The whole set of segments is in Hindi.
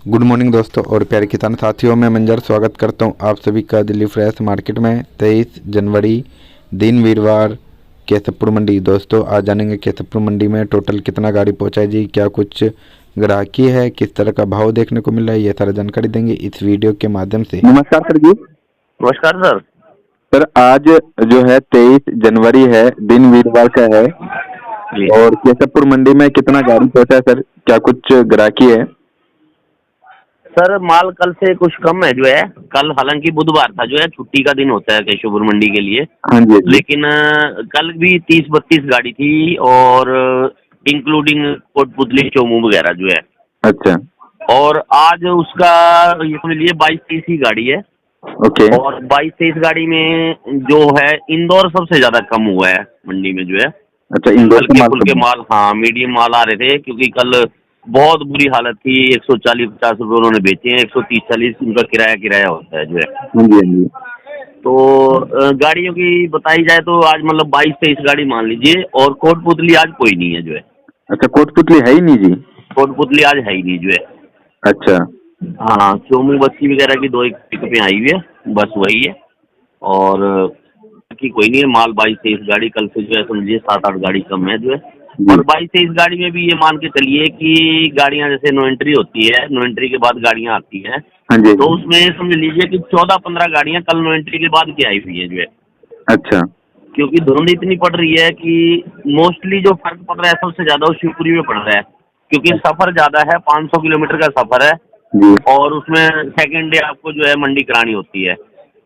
गुड मॉर्निंग दोस्तों और प्यारे किसान साथियों, मैं मंजर स्वागत करता हूं आप सभी का दिल्ली फ्रेश मार्केट में। 23 जनवरी दिन वीरवार केशवपुर मंडी। दोस्तों आज जानेंगे केशवपुर मंडी में टोटल कितना गाड़ी पहुंचा है जी, क्या कुछ ग्राहकी है, किस तरह का भाव देखने को मिल रहा है, ये सारा जानकारी देंगे इस वीडियो के माध्यम से। नमस्कार सर जी। नमस्कार सर। सर आज जो है 23 जनवरी है, दिन वीरवार का है और केशवपुर मंडी में कितना गाड़ी पहुंचा है सर, क्या कुछ ग्राहकी है? सर माल कल से कुछ कम है जो है। कल हालांकि बुधवार था जो है, छुट्टी का दिन होता है केशवपुर मंडी के लिए। हाँ जी। लेकिन कल भी 30-32 गाड़ी थी और इंक्लूडिंग कोटपुतली चोमू वगैरह जो है। अच्छा। और आज उसका ये समझ लीजिए 22-23 ही गाड़ी है। ओके। और 22-23 गाड़ी में जो है इंदौर सबसे ज्यादा कम हुआ है मंडी में जो है। अच्छा, इंदौर हल्के फुल्के माल, हाँ मीडियम माल आ रहे थे क्योंकि कल बहुत बुरी हालत थी। 140-50 रुपये उन्होंने बेचे हैं, 130-40 उनका किराया होता है जो है। हाँ जी, हाँ जी। तो गाड़ियों की बताई जाए तो आज मतलब 22-23 गाड़ी मान लीजिए। और कोटपुतली आज कोई नहीं है जो है। अच्छा, कोटपुतली है ही नहीं जी? कोटपुतली आज है ही नहीं जो है। अच्छा। हाँ, चोमू बस्ती वगैरह की 2-1 पिकअपें आई हुई है, बस वही है। और बाकी कोई नहीं है। माल 22-23 गाड़ी कल से जो है समझिए 7-8 गाड़ी कम है जो है। और 22-23 गाड़ी में भी ये मान के चलिए कि गाड़ियां जैसे नो एंट्री होती है, नो एंट्री के बाद गाड़ियां आती हैं। हाँ जी। तो उसमें समझ लीजिए कि 14-15 गाड़ियां कल नो एंट्री के बाद की आई हुई है जो है। अच्छा। क्योंकि धुंध इतनी पड़ रही है कि मोस्टली जो फर्क पड़ रहा है सबसे ज्यादा वो शिवपुरी में पड़ रहा है। क्योंकि सफर ज्यादा है, 500 किलोमीटर का सफर है जी। और उसमें सेकेंड डे आपको जो है मंडी करानी होती है।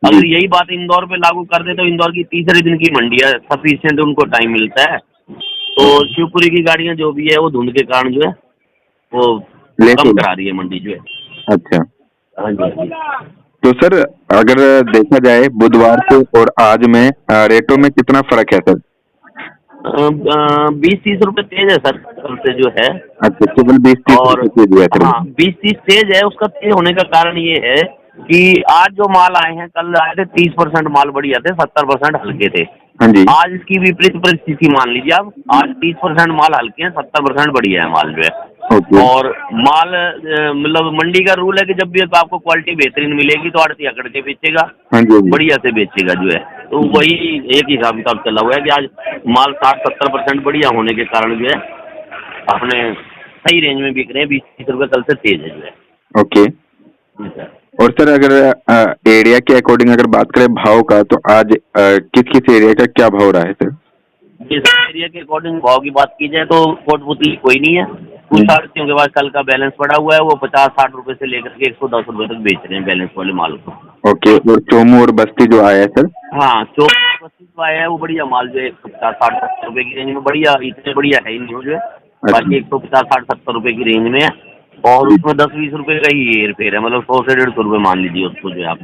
अगर यही बात इंदौर पे लागू कर दे तो इंदौर की तीसरे दिन की मंडी है, सफिशियंट उनको टाइम मिलता है। तो शिवपुरी की गाड़ियां जो भी है वो धुंध के कारण जो है वो कम करा रही है मंडी जो है। अच्छा। हाँ जी। तो सर अगर देखा जाए बुधवार से और आज में रेटों में कितना फर्क है सर? 20-30 रुपए तेज है सर कल से जो है। अच्छा, केवल 20-30 और रुपए तेज है सर? हाँ, 20-30 तेज है। उसका तेज होने का कारण ये है कि आज जो माल आए हैं, कल आए थे 30% माल बढ़िया थे, 70% हल्के थे। हाँ जी। आज इसकी विपरीत परिस्थिति मान लीजिए आप। आज 30% माल हल्के हैं, 70% बढ़िया है माल जो है। और माल मतलब मंडी का रूल है कि जब भी आपको क्वालिटी बेहतरीन मिलेगी तो आड़ती अकड़ के बेचेगा। हाँ जी। बढ़िया से बेचेगा जो है। तो वही एक हिसाब किताब चला हुआ है कि आज माल 60-70% बढ़िया होने के कारण जो है अपने सही रेंज में बिक रहे हैं। 20-30 रुपये कल से तेज है जो है। ओके। और सर अगर एरिया के अकॉर्डिंग अगर बात करें भाव का, तो आज किस किस एरिया का क्या भाव रहा है सर? जिस एरिया के अकॉर्डिंग भाव की बात की जाए तो कोटपुतली कोई नहीं है। कुछ आड़तियों के पास कल का बैलेंस पड़ा हुआ है, वो 50-60 रुपए से लेकर के 110 रुपए तक बेच रहे हैं बैलेंस वाले माल को। ओके। और चोमू और बस्ती जो आया है सर? हाँ, चोमू बस्ती जो आया है वो बढ़िया माल जो है 150-60 रुपए की रेंज में बढ़िया, इतने बढ़िया है ही नहीं वो जो है। बाकी 150-60-70 रुपए की रेंज में है। और उसमें 10-20 रुपए का ही हेर फेर है, मतलब 100 से 150 रुपए मान लीजिए उसको जो है आप।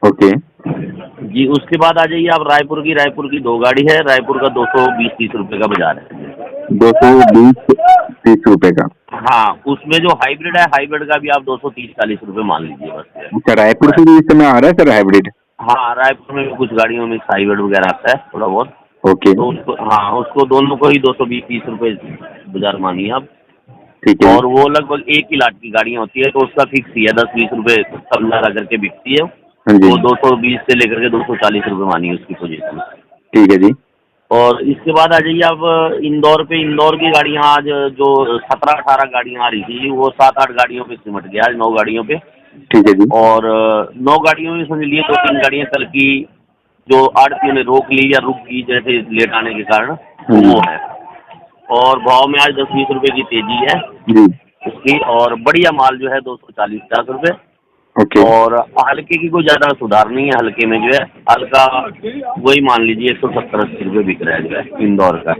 ओके जी। उसके बाद आ जाइए आप रायपुर की 2 गाड़ी है। रायपुर का 220-30 रुपए का बाजार है। 220-30 रुपए का? हाँ, उसमें जो हाइब्रिड है, हाइब्रिड का भी आप 230-40 रुपए मान लीजिए बस। अच्छा, रायपुर से भी इस समय आ रहा है सर हाइब्रिड? हाँ, रायपुर में भी कुछ गाड़ियों में हाइब्रिड वगैरह आता है थोड़ा बहुत। ओके। तो उसको, हाँ, उसको दोनों को ही 220-30 रुपए बाजार मानिए आप। ठीक है। और वो लगभग एक ही लाख की गाड़ियाँ होती है तो उसका फिक्स ही है, 10-20 रुपए कम ज़्यादा करके बिकती है। वो 220 से लेकर के 240 रुपए मानिए उसकी पोजीशन। ठीक है जी। और इसके बाद आ जाइए आप इंदौर पे। इंदौर की गाड़ियाँ आज जो 17-18 गाड़ियाँ आ रही थी वो 7-8 गाड़ियों पे सिमट गया आज, 9 गाड़ियों पे। ठीक है जी। और 9 गाड़ियों में समझ लिए 2-3 गाड़ियाँ कल की जो आड़तियों ने रोक ली या रुक गई जैसे लेट आने के कारण, वो है। और भाव में आज 10-20 रुपए की तेजी है जी। उसकी। और बढ़िया माल जो है 240-50 रुपए। ओके। और हल्के की कोई ज्यादा सुधार नहीं है। हल्के में जो है हल्का वही मान लीजिए 170-80 रुपए बिक रहा है जो है इंदौर का।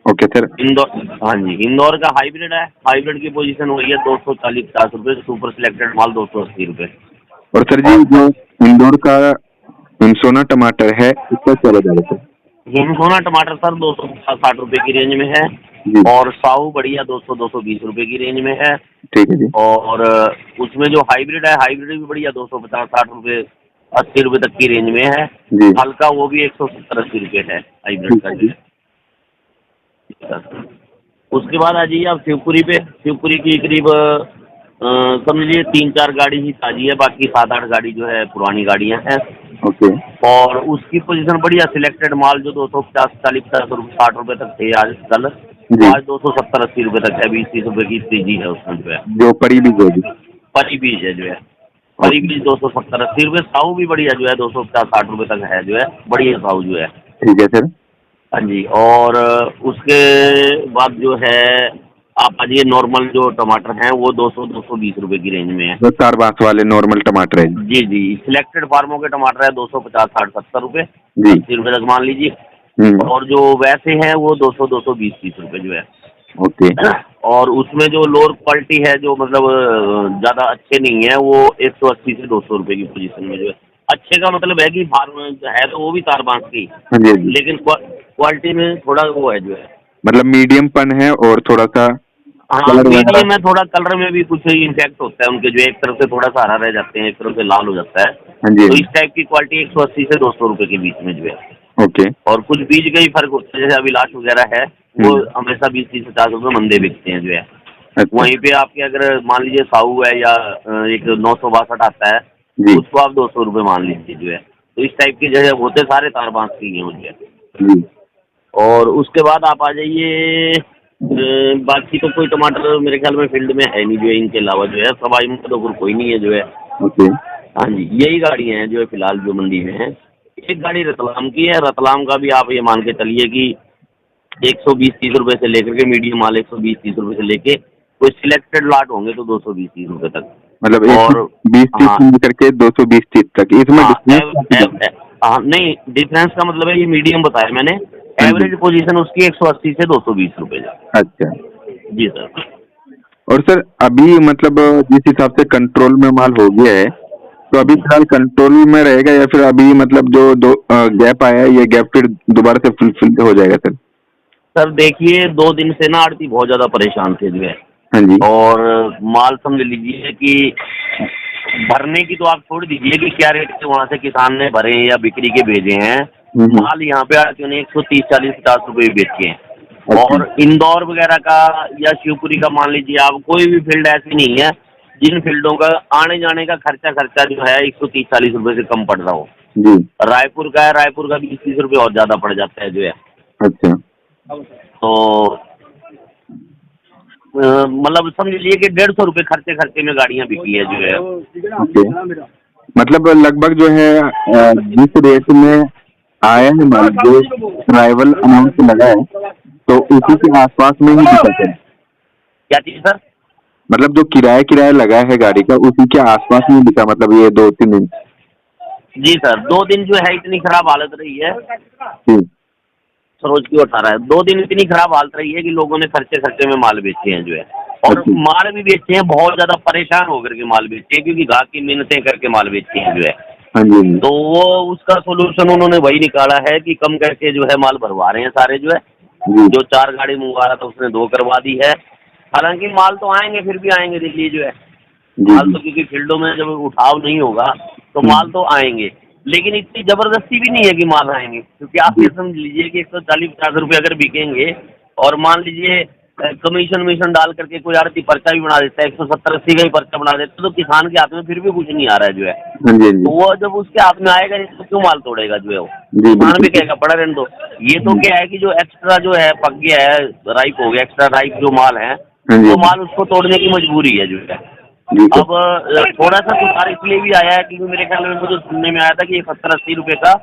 Okay sir. इंदौर, हाँ जी, इंदौर का हाइब्रिड है। हाइब्रिड की पोजीशन वही है 240-50 रुपए। सुपर सिलेक्टेड माल 280 रुपए। और सर जी जो इंदौर का हिमसोना टमाटर है इसका क्या बाजार है सर? हिमसोना टमाटर सर 250-60 रुपए की रेंज में है। जी। और साहू बढ़िया 200-220 रुपए की रेंज में है। ठीक है जी। और उसमें जो हाइब्रिड है, हाइब्रिड भी बढ़िया 250-60 रुपए 80 रुपए तक की रेंज में है। जी। हल्का वो भी 170-80 रुपए है हाइब्रिड का जो है। उसके बाद आ जाइए आप शिवपुरी पे। शिवपुरी की करीब समझिए 3-4 गाड़ी ही ताजी है, बाकी 7-8 गाड़ी जो है पुरानी गाड़ियां हैं। ओके। और उसकी पोजीशन बढ़िया सिलेक्टेड माल जो 250, 40, 50 रुपये, 60 रुपये तक थे आज कल, जी। आज 270, 80 रुपये तक है। 20-30 रुपये की तेजी है उसमें जो है। जो परी बीज होगी, परी बीज है जो है, परी बीज 270, 80 रुपये। साहू भी बढ़िया जो है 250, 60 रुपये तक है जो है, बढ़िया साहू जो है। ठीक है सर। हाँ जी। और उसके बाद जो है आप आइए, नॉर्मल जो टमाटर हैं वो 200-220 रुपये की रेंज में है। जो 4 बांस वाले नॉर्मल टमाटर है। जी जी, सिलेक्टेड फार्मों के टमाटर है 250, 60, 70 रुपये, जी। 80 रुपये तक मान लीजिए। और जो वैसे हैं वो 200, 220, 30 रुपये जो है। ओके। और उसमें जो लोअर क्वालिटी है, जो मतलब ज़्यादा अच्छे नहीं है, वो 180 से 200 रुपये की पोजीशन में जो है। अच्छे का मतलब है कि फार्म है तो वो भी 4 बांस की, हाँ जी, हाँ जी। लेकिन क्वालिटी में थोड़ा वो है जो है। मतलब मीडियम पन है और थोड़ा सा हाँ, कलर वगैरह। मीडियम है, थोड़ा कलर में भी कुछ इम्पैक्ट होता है उनके, जो एक तरफ से थोड़ा सा हरा रह जाते हैं, एक तरफ से लाल हो जाता है। हाँ जी, तो हाँ इस टाइप की क्वालिटी 180 से 200 रुपये के बीच में जो है। जी। ओके। और कुछ बीज का ही फर्क होता है, जैसे अभिलाष वगैरह है वो हमेशा 20-30, 50 रुपये मंदे बिकते हैं जो है। अच्छा। वहीं पे आपके अगर मान लीजिए साहू है या एक 962 आता है, जी। उसको आप 200 रुपये मान लीजिए जो है। तो इस टाइप के जो है होते सारे तार बांस की हैं जो है। जी। और उसके बाद आप आ जाइए, बाकी तो कोई टमाटर मेरे ख्याल में फील्ड में है नहीं जो है, इनके अलावा जो है सवाई में तो कोई नहीं है जो है। ओके। हाँ जी, यही गाड़ियाँ हैं जो है फिलहाल जो मंडी में है। एक गाड़ी रतलाम की है, रतलाम का भी आप ये मान के चलिए कि 120-30 रुपये से लेकर के मीडियम माल 120-30 रुपये से लेके कोई सिलेक्टेड लाट होंगे तो 220-30 रुपये तक। मतलब और 120-30 हाँ, से करके 220-30 तक इसमें हाँ, डिफरेंस। हाँ, नहीं डिफरेंस का मतलब है, ये मीडियम बताया मैंने। एवरेज पोजीशन उसकी 180 से 220 रुपये। अच्छा। जी सर। और सर अभी मतलब जिस हिसाब से कंट्रोल में माल हो गया है, तो अभी फिलहाल कंट्रोल में रहेगा या फिर अभी मतलब जो दो गैप आया है, ये गैप फिर दोबारा से फुलफिल हो जाएगा सर? सर देखिए, 2 दिन से ना आड़ती बहुत ज़्यादा परेशान थे जो है। हाँ जी। और माल समझ लीजिए कि भरने की तो आप छोड़ दीजिए कि क्या रेट से वहाँ से किसान ने भरे या बिक्री के भेजे हैं। माल यहाँ पे आके उन्हें 130, 40, 50 रुपये बेचे हैं। और इंदौर वगैरह का या शिवपुरी का मान लीजिए आप, कोई भी फील्ड ऐसी नहीं है जिन फील्डों का आने जाने का खर्चा जो है 130, 40 रुपये से कम पड़ रहा हो। जी। रायपुर का है, रायपुर का 20-30 रुपये और ज़्यादा पड़ जाता है जो है। अच्छा। तो मतलब समझ लीजिए कि 150 रुपये खर्चे में गाड़ियाँ बिकी है जो है। ओके। मतलब लगभग जो है जिस रेट में आया है माल, जो ट्राइवल अमाउंट लगा है, तो उसी के आसपास में ही बिका है। क्या चीज़ सर? मतलब जो किराया लगा है गाड़ी का, उसी के आसपास में बिका, मतलब ये 2-3 दिन। जी सर, 2 दिन जो है इतनी खराब हालत रही है जी। सरोज की 18 है। 2 दिन इतनी खराब हालत रही है कि लोगों ने खर्चे में माल बेचे हैं जो है। और माल भी बेचे हैं, बहुत ज़्यादा परेशान होकर के माल बेचे हैं, क्योंकि घाट की मिन्नतें करके माल बेचे हैं जो है। हाँ जी। तो वो उसका सोल्यूशन उन्होंने वही निकाला है कि कम करके जो है माल भरवा रहे हैं सारे जो है। जो 4 गाड़ी मंगवा रहा था उसने 2 करवा दी है। हालांकि माल तो आएंगे, फिर भी आएंगे देखिए जो है। माल तो क्योंकि फील्डों में जब उठाव नहीं होगा तो माल तो आएंगे, लेकिन इतनी जबरदस्ती भी नहीं है कि माल आएंगे। क्योंकि आप ये समझ लीजिए कि 140-50 रुपये अगर बिकेंगे, और मान लीजिए कमीशन डाल करके कोई आड़ती पर्चा भी बना देता है, 170-80 का ही पर्चा बना देता है, तो किसान के हाथ में फिर भी कुछ नहीं आ रहा है जो है। तो वो जब उसके हाथ में आएगा तो क्यों माल तोड़ेगा जो है वो? किसान भी कहेगा पड़ा रहने दो। ये तो क्या है कि जो एक्स्ट्रा जो है पक गया है, राइप हो गया, एक्स्ट्रा राइप जो माल है, वो माल उसको तोड़ने की मजबूरी है जो है। अब थोड़ा सा सुधार इसलिए भी आया है क्योंकि मेरे ख्याल में मुझे सुनने में आया था कि 70-80 रुपये का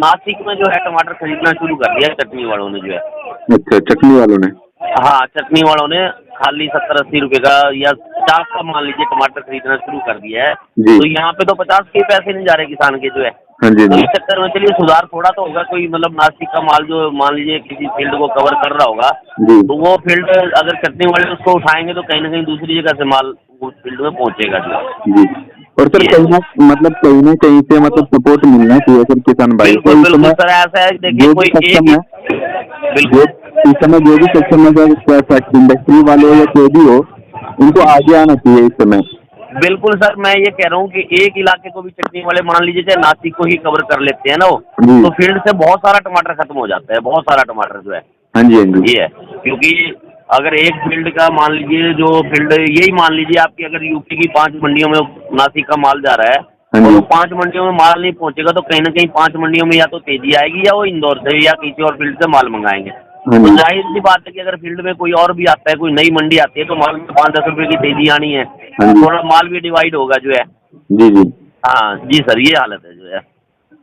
नासिक में जो है टमाटर खरीदना शुरू कर दिया चटनी वालों ने जो है। अच्छा, चटनी वालों ने? हाँ, चटनी वालों ने खाली 70-80 रुपये का या 50 का मान लीजिए टमाटर खरीदना शुरू कर दिया है। तो यहाँ पे तो 50 के पैसे नहीं जा रहे किसान के जो है। तो इस चक्कर में चलिए सुधार थोड़ा तो होगा। कोई मतलब नासिक का माल जो मान लीजिए किसी फील्ड को कवर कर रहा होगा, तो वो फील्ड अगर चटनी वाले उसको उठाएंगे तो कहीं ना कहीं दूसरी जगह से माल उस फील्ड में पहुंचेगा जो। और सर कहीं ना कहीं से मतलब सपोर्ट मिलना चाहिए सर किसान भाई। बिल्कुल सर, ऐसा है देखिए, कोई बिल्कुल इस समय जो भी सेक्शन में इंडस्ट्री वाले हो या कोई भी हो, उनको आगे आना चाहिए इस समय। बिल्कुल सर, मैं ये कह रहा हूँ कि एक इलाके को भी चटनी वाले मान लीजिए चाहे नासिक को ही कवर कर लेते हैं ना वो, तो फील्ड से बहुत सारा टमाटर खत्म हो जाता है, बहुत सारा टमाटर जो है। हाँ जी, हाँ जी। ये है क्योंकि अगर एक फील्ड का मान लीजिए, जो फील्ड यही मान लीजिए आपकी, अगर यूपी की 5 मंडियों में नासिक का माल जा रहा है हाँ जी। और वो 5 मंडियों में माल नहीं पहुंचेगा तो कहीं ना कहीं 5 मंडियों में या तो तेजी आएगी या वो इंदौर से या किसी और फील्ड से माल मंगाएंगे। हाँ तो जी। जाहिर सी बात है कि अगर फील्ड में कोई और भी आता है, कोई नई मंडी आती है, तो माल में 5-10 रुपए की तेजी आनी है, हाँ जी। थोड़ा माल भी डिवाइड होगा जो है। जी जी। हाँ जी सर, ये हालत है जो है।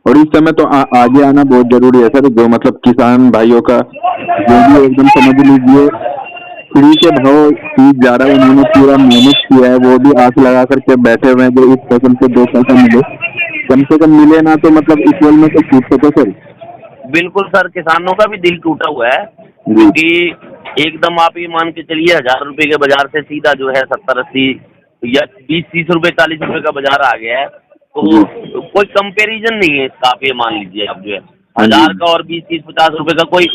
और इस समय तो आगे आना बहुत जरूरी है सर, जो मतलब किसान भाइयों का जो भी एकदम समझ लीजिए फ्री के भाव चीज जा रहा है, उन्होंने पूरा मेहनत किया है, वो भी आस लगा करके बैठे हुए हैं, जो इस फसल से 2 पैसा मिले, कम से कम मिले ना तो मतलब इक्वल में तो छूट सके सर। बिल्कुल सर, किसानों का भी दिल टूटा हुआ है, जी। क्योंकि एकदम आप ये मान के चलिए 1000 रुपए के बाजार से सीधा जो है 70-80 या 20-30 रुपए 40 रुपए का बाजार आ गया है। तो जी। कोई कंपैरिजन नहीं है इसका, आप ये मान लीजिए आप जो है हाँ जी। 1000 का और 20-30-50 रुपए का कोई,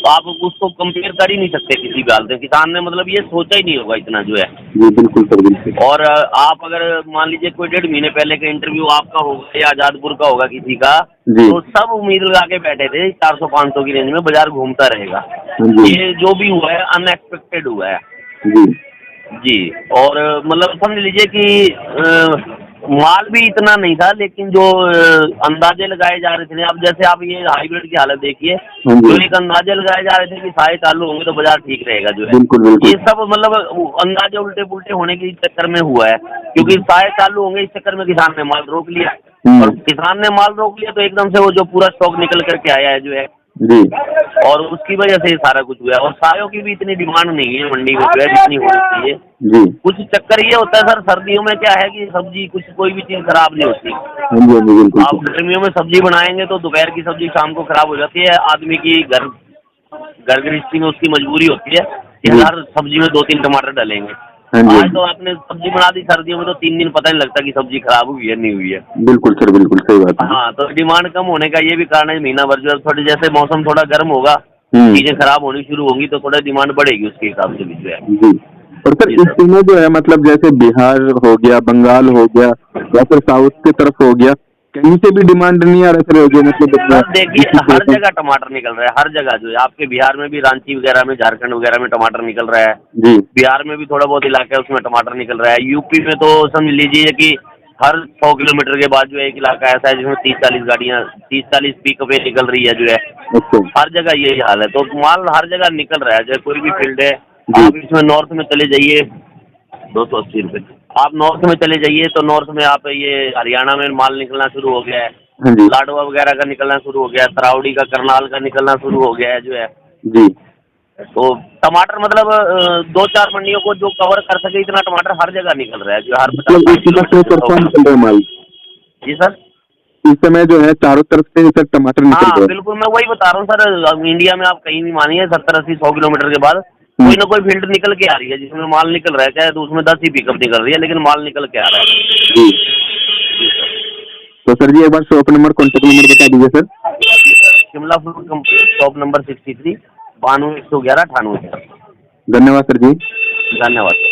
आप उसको कंपेयर कर ही नहीं सकते किसी भी हालत में। किसान ने मतलब ये सोचा ही नहीं होगा इतना जो है। जी बिल्कुल सर, बिल्कुल। और आप अगर मान लीजिए कोई 1.5 महीने पहले का इंटरव्यू आपका होगा या आजादपुर का होगा किसी का, जी। तो सब उम्मीद लगा के बैठे थे 400-500 की रेंज में बाजार घूमता रहेगा। हाँ जी। ये जो भी हुआ है अनएक्सपेक्टेड हुआ है जी। जी। और मतलब समझ लीजिए कि माल भी इतना नहीं था, लेकिन जो अंदाजे लगाए जा रहे थे, अब जैसे आप ये हाइब्रिड की हालत देखिए, हाँ जी। जो एक अंदाजे लगाए जा रहे थे कि साए चालू होंगे तो बाजार ठीक रहेगा जो है, बिल्कुल बिल्कुल। ये सब मतलब अंदाजे उल्टे पुल्टे होने के चक्कर में हुआ है। क्योंकि साए चालू होंगे इस चक्कर में किसान ने माल रोक लिया, और किसान ने माल रोक लिया तो एकदम से वो जो पूरा स्टॉक निकल करके आया है जो है, जी। और उसकी वजह से ये सारा कुछ हुआ है। और सायों की भी इतनी डिमांड नहीं है मंडी में जो है जितनी होनी चाहिए। जी। कुछ चक्कर ये होता है सर, सर्दियों में क्या है कि सब्जी कुछ कोई भी चीज खराब नहीं होती। हाँ जी, हाँ जी, बिल्कुल आप गर्मियों में सब्जी बनाएंगे तो दोपहर की सब्जी शाम को खराब हो जाती है। आदमी की घर गृहस्थी में उसकी मजबूरी होती है कि जी। हर सब्जी में 2-3 टमाटर डालेंगे। हाँ जी। आज तो आपने सब्जी बना दी, सर्दियों में तो 3 दिन पता नहीं लगता कि सब्जी खराब हुई है नहीं हुई है। बिल्कुल सर, बिल्कुल सही बात है। हाँ, तो डिमांड कम होने का ये भी कारण है। महीना भर जो है थोड़ी, जैसे मौसम थोड़ा गर्म होगा, चीजें खराब होनी शुरू होंगी तो थोड़ा डिमांड बढ़ेगी उसके हिसाब से भी जो है। जी। और सर इस समय जो है मतलब जैसे बिहार हो गया, बंगाल हो गया, या फिर साउथ की तरफ हो गया, कहीं से भी डिमांड नहीं आ रहा सर, जो मतलब सर देखिए हर जगह टमाटर निकल रहा है, हर जगह जो है। आपके बिहार में भी, रांची वगैरह में, झारखंड वगैरह में टमाटर निकल रहा है। जी। बिहार में भी थोड़ा बहुत इलाका है उसमें टमाटर निकल रहा है। यूपी में तो समझ लीजिए कि हर 100 किलोमीटर के बाद जो है एक इलाका ऐसा है जिसमें 30-40 गाड़ियाँ, 30-40 पिकअपें निकल रही है जो है। अच्छा। हर जगह यही हाल है, तो माल हर जगह निकल रहा है, चाहे कोई भी फील्ड है। जी। आप इसमें नॉर्थ में चले जाइए, 280 रुपये। आप नॉर्थ में चले जाइए तो नॉर्थ में आप ये हरियाणा में माल निकलना शुरू हो गया है, हाँ जी। लाडवा वगैरह का निकलना शुरू हो गया है, तरावड़ी का, करनाल का निकलना शुरू हो गया है जो है। जी। तो टमाटर मतलब 2-4 मंडियों को जो कवर कर सके इतना टमाटर हर जगह निकल रहा है जो हर मतलब इस तरफ से तरफा निकल रहा है माल जी सर। इस समय जो है, चारों तरफ से सर टमाटर निकल रहा हाँ है। बिल्कुल, मैं वही बता रहा हूँ सर। इंडिया में आप कहीं भी मानिए 70-80-100 किलोमीटर के बाद कोई ना कोई फील्ड निकल के आ रही है जिसमें माल निकल रहा है, चाहे तो उसमें 10 ही पिकअप निकल रही है लेकिन माल निकल के आ रहा है। जी। तो सर जी एक बार शॉप नंबर, कॉन्टेक्ट नंबर बता दीजिए sir. Shimla fruit shop number 63, 92 111 98। धन्यवाद सर जी। धन्यवाद।